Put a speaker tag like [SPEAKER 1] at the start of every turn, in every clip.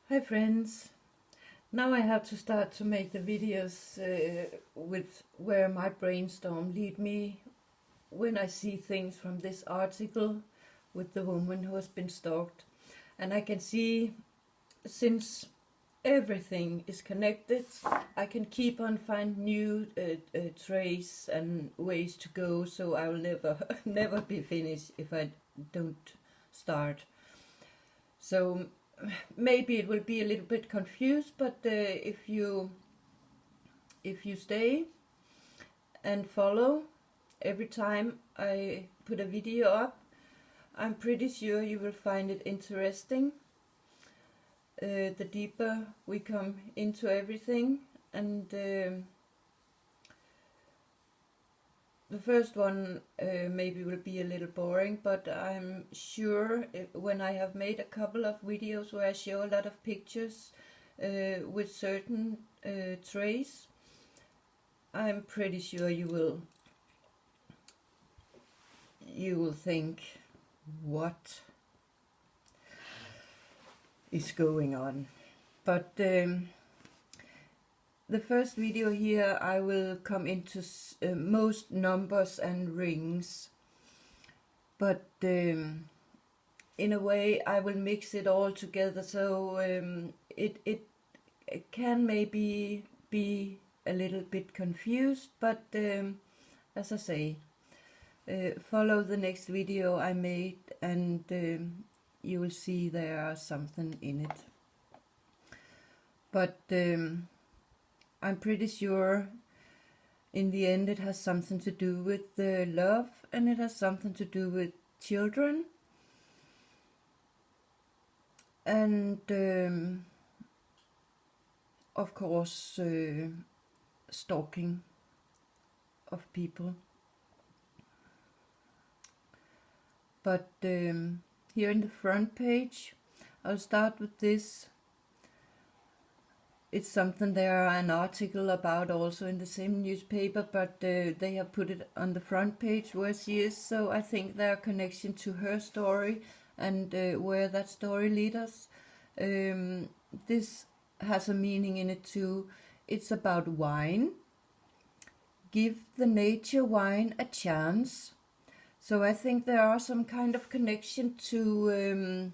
[SPEAKER 1] Hi friends, now I have to start to make the videos with where my brainstorm lead me when I see things from this article with the woman who has been stalked. And I can see, since everything is connected, I can keep on find new trays and ways to go, so I will never never be finished if I don't start. So maybe it will be a little bit confused, but if you stay and follow every time I put a video up, I'm pretty sure you will find it interesting. The deeper we come into everything, and the first one maybe will be a little boring, but I'm sure when I have made a couple of videos where I show a lot of pictures with certain trays, I'm pretty sure you will think, what is going on? But the first video here I will come into most numbers and rings, but in a way I will mix it all together, so it can maybe be a little bit confused, but as I say, follow the next video I made and you will see there are something in it. But I'm pretty sure in the end it has something to do with love, and it has something to do with children, and of course stalking of people. But here in the front page, I'll start with this. It's something there are an article about also in the same newspaper, but they have put it on the front page where she is, so I think there are connection to her story and where that story leads us. This has a meaning in it too. It's about wine. Give the nature wine a chance. So I think there are some kind of connection to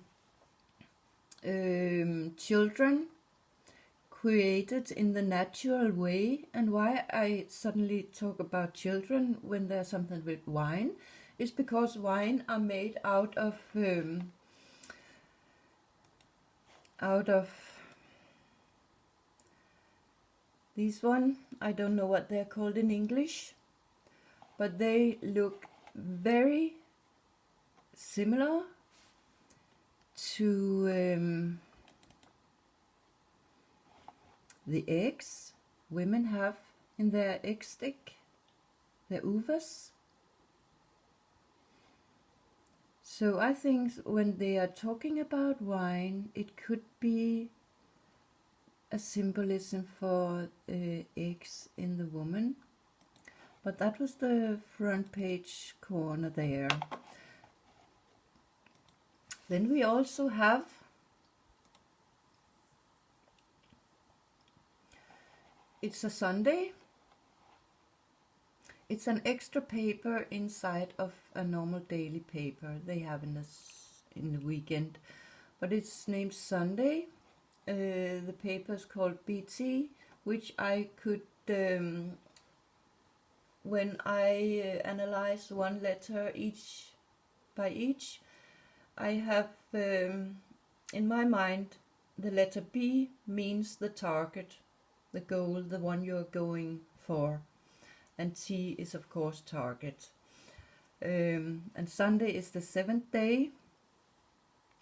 [SPEAKER 1] children created in the natural way. And why I suddenly talk about children when there's something with wine is because wine are made out of these one, I don't know what they're called in English, but they look very similar to the eggs women have in their egg stick, their ovaries. So I think when they are talking about wine, it could be a symbolism for eggs in the woman. But that was the front page corner there. Then we also have it's a Sunday. It's an extra paper inside of a normal daily paper they have in the weekend, but it's named Sunday. The paper is called BT, which I could, when I analyze one letter each by each, I have in my mind the letter B means the target, the goal, the one you're going for, and T is of course target. And Sunday is the 7th day.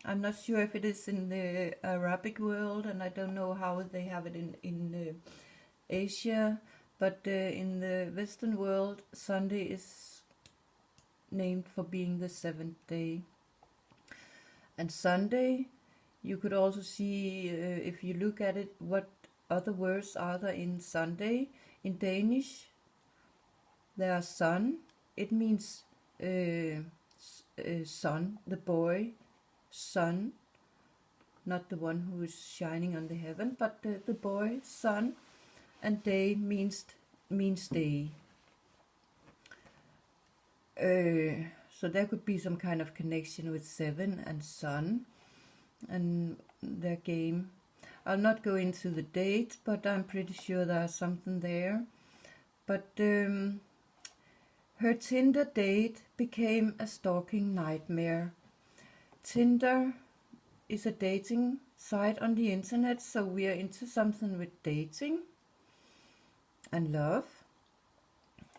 [SPEAKER 1] I'm not sure if it is in the Arabic world, and I don't know how they have it in Asia, but in the Western world, Sunday is named for being the 7th day. And Sunday, you could also see, if you look at it, what other words are there in Sunday. In Danish, there are son. It means son, the boy, son. not the one who is shining on the heaven, but the boy, sun, and day means day. So there could be some kind of connection with 7 and sun and their game. I'll not go into the date, but I'm pretty sure there's something there. But her Tinder date became a stalking nightmare. Tinder is a dating site on the internet, so we are into something with dating and love.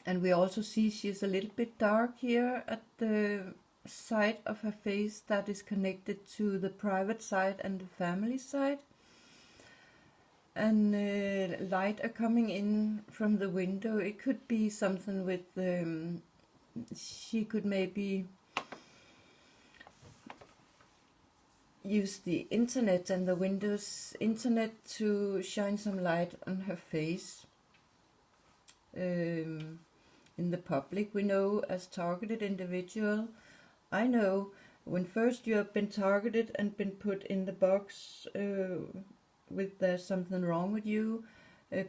[SPEAKER 1] And we also see she's a little bit dark here at the side of her face that is connected to the private side and the family side. And light are coming in from the window. It could be something with, she could maybe use the internet and the Windows internet to shine some light on her face. In the public, we know as targeted individual, I know when first you have been targeted and been put in the box with there's something wrong with you,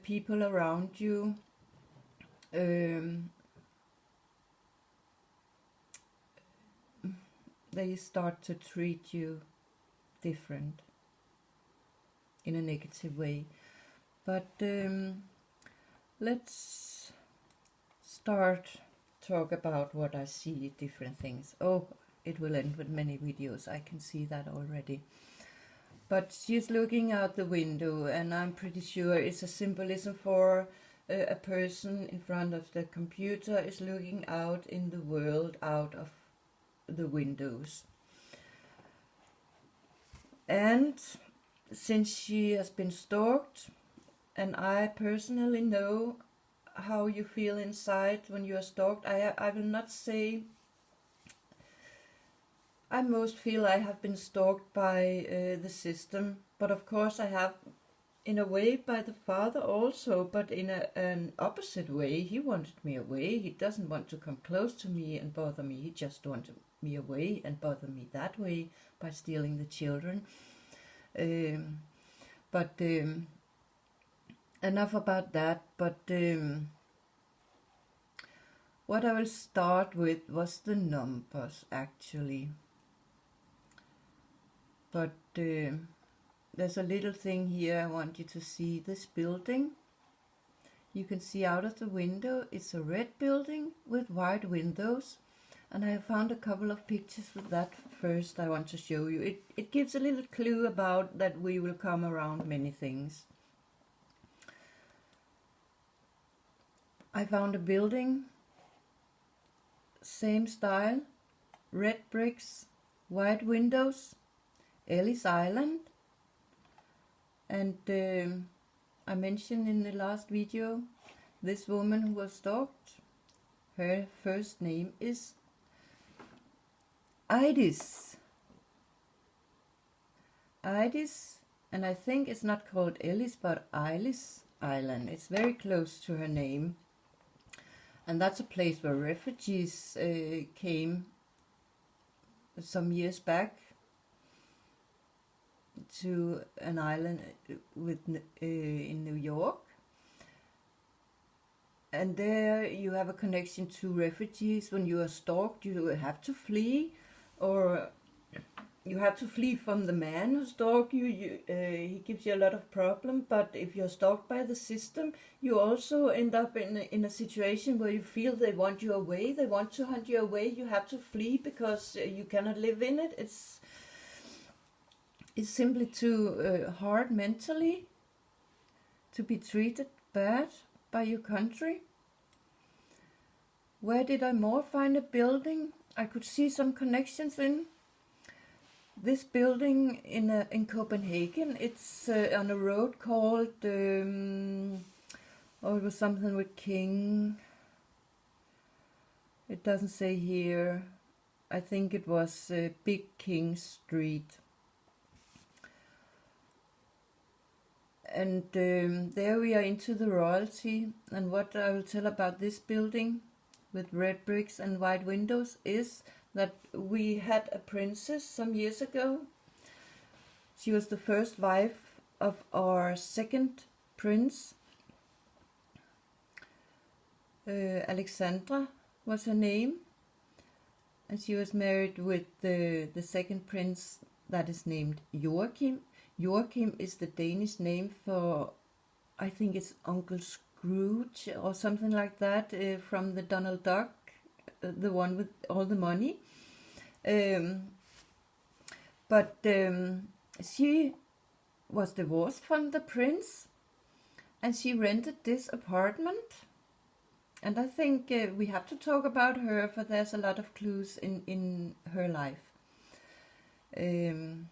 [SPEAKER 1] people around you they start to treat you different in a negative way. But let's start talk about what I see, different things. Oh, it will end with many videos, I can see that already. But she's looking out the window, and I'm pretty sure it's a symbolism for a person in front of the computer is looking out in the world, out of the windows. And since she has been stalked, and I personally know how you feel inside when you are stalked, I will not say, I most feel I have been stalked by the system, but of course I have in a way by the father also, but in an opposite way. He wanted me away. He doesn't want to come close to me and bother me. He just wanted me away and bother me that way by stealing the children. But enough about that. But what I will start with was the numbers actually. But there's a little thing here I want you to see. This building, you can see out of the window, it's a red building with white windows. And I have found a couple of pictures with that first I want to show you. It gives a little clue about that we will come around many things. I found a building, same style, red bricks, white windows, Ellis Island. And I mentioned in the last video, this woman who was stalked, her first name is Idis, and I think it's not called Ellis but Ellis Island. It's very close to her name, and that's a place where refugees came some years back to an island in New York. And there you have a connection to refugees. When you are stalked, you have to flee, or you have to flee from the man who stalks you. He gives you a lot of problem. But if you're stalked by the system, you also end up in a situation where you feel they want you away. They want to hunt you away. You have to flee because you cannot live in it. It's simply too hard mentally to be treated bad by your country. Where did I more find a building? I could see some connections in this building in Copenhagen. It's on a road called it was something with King. It doesn't say here. I think it was Big King Street. And there we are into the royalty. And what I will tell about this building with red bricks and white windows is that we had a princess some years ago She was the first wife of our second prince. Alexandra was her name, and she was married with the second prince that is named Joachim. Joachim is the Danish name for, I think it's Uncle Scrooge or something like that, from the Donald Duck, the one with all the money. But she was divorced from the prince, and she rented this apartment. And I think we have to talk about her, for there's a lot of clues in her life. And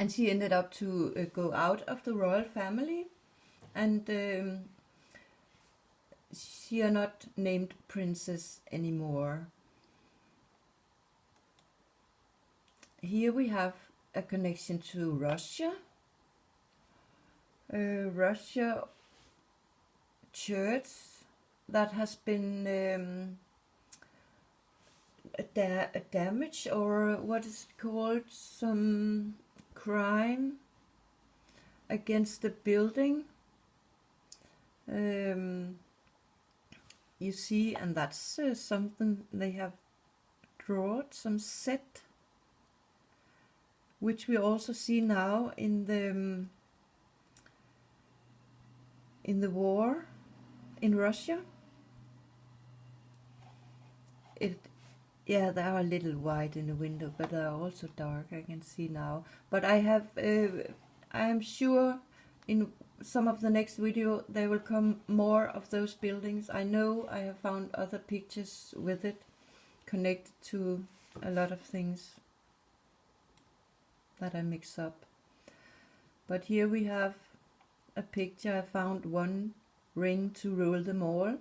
[SPEAKER 1] she ended up to go out of the royal family, and she are not named princess anymore. Here we have a connection to Russia. Russia church that has been damage, or what is it called, some crime against the building. You see, and that's something they have drawn, some set, which we also see now in the war in Russia. Yeah, they are a little white in the window, but they are also dark, I can see now. But I am sure in some of the next video there will come more of those buildings. I know I have found other pictures with it connected to a lot of things that I mix up. But here we have a picture. I found one ring to rule them all.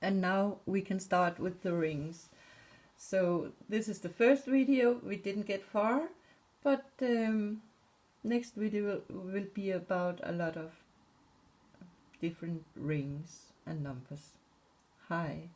[SPEAKER 1] And now we can start with the rings. So this is the first video. We didn't get far, but next video will be about a lot of different rings and numbers. Hi.